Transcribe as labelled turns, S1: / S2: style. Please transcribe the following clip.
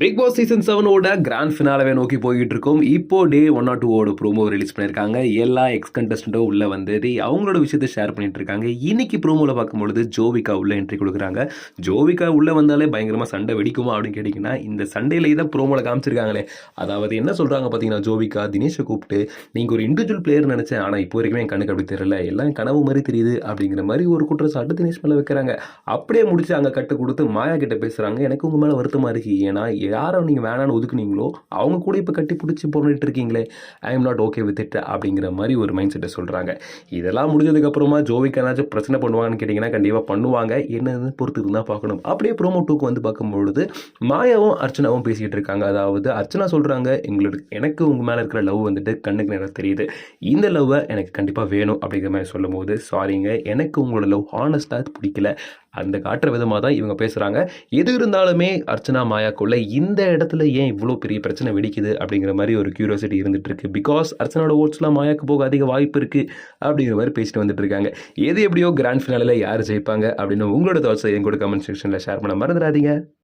S1: Big Boss season 7ஓட grand ஃபினாலவே நோக்கி போய்கிட்டு இருக்கோம். இப்போ டே 1 ஆர் 2 ப்ரோமோ ரிலீஸ் பண்ணியிருக்காங்க. எல்லா எக்ஸ் கண்டஸ்டன்ட்டும் உள்ள வந்து அவங்களோட விஷயத்தை ஷேர் பண்ணிட்டு இருக்காங்க. இன்னைக்கு ப்ரோமோல பார்க்கும்பொழுது ஜோவிகா உள்ள என்ட்ரி கொடுக்குறாங்க. ஜோவிகா உள்ள வந்தாலே பயங்கரமா சண்டை வெடிக்குமா அப்படின்னு கேட்டிங்கன்னா, இந்த சண்டையில தான் ப்ரோமோல காமிச்சிருக்காங்களே. அதாவது என்ன சொல்றாங்க பார்த்தீங்கன்னா, ஜோவிகா தினேஷை கூப்பிட்டு நீங்க ஒரு இண்டிவிஜுவல் பிளேயர் நினைச்சேன், ஆனா இப்போ வரைக்கும் என் கண்ணுக்கு அப்படி தெரியல, எல்லாம் கனவு மாதிரி தெரியுது அப்படிங்கிற மாதிரி ஒரு குற்றச்சாட்டு தினேஷ் மேல வைக்கிறாங்க. அப்படியே முடிச்சு அங்க கட்டு கொடுத்து மாயா கிட்ட பேசுறாங்க. எனக்கு உங்க மேல வருத்தமா இருக்கு, ஏன்னா யாரை நீங்கள் வேணான்னு ஒதுக்குனீங்களோ அவங்க கூட இப்போ கட்டி பிடிச்சி போட்டுட்டு இருக்கீங்களே, I am not okay with it அப்படிங்கிற மாதிரி ஒரு மைண்ட் செட்டை சொல்கிறாங்க. இதெல்லாம் முடிஞ்சதுக்கப்புறமா ஜோவிக்கு ஏதாச்சும் பிரச்சனை பண்ணுவாங்கன்னு கேட்டிங்கன்னா கண்டிப்பாக பண்ணுவாங்க. என்னன்னு பொறுத்து இருந்தால் பார்க்கணும். அப்படியே ப்ரோமோ 2க்கு வந்து பார்க்கும்பொழுது மாயாவும் அர்ச்சனாவும் பேசிக்கிட்டு இருக்காங்க. அதாவது அர்ச்சனா சொல்கிறாங்க, எனக்கு உங்கள் மேலே இருக்கிற லவ் வந்துட்டு கண்ணுக்கு நேரம் தெரியுது, இந்த லவ்வை எனக்கு கண்டிப்பாக வேணும் அப்படிங்கிற மாதிரி சொல்லும் போது, சாரிங்க எனக்கு உங்களோட லவ் ஹானஸ்டாக பிடிக்கல அந்த காட்டுற விதமாக தான் இவங்க பேசுகிறாங்க. எது இருந்தாலுமே அர்ச்சனா மாயாக்குள்ள இந்த இடத்துல ஏன் இவ்வளோ பெரிய பிரச்சனை வெடிக்குது அப்படிங்கிற மாதிரி ஒரு கியூரியாசிட்டி இருந்துட்டு இருக்கு. பிகாஸ் அர்ச்சனாவோட ஓட்ஸ்லாம் மாயாக்கு போக அதிக வாய்ப்பு இருக்கு அப்படிங்கிற மாதிரி பேசிட்டு வந்துட்டு இருக்காங்க. எது எப்படியோ கிராண்ட் ஃபினாலில் யார் ஜெயிப்பாங்க அப்படின்னு உங்களோட தாட்ஸை என் கூட கமெண்ட் செக்ஷனில் ஷேர் பண்ண மறந்துடாதீங்க.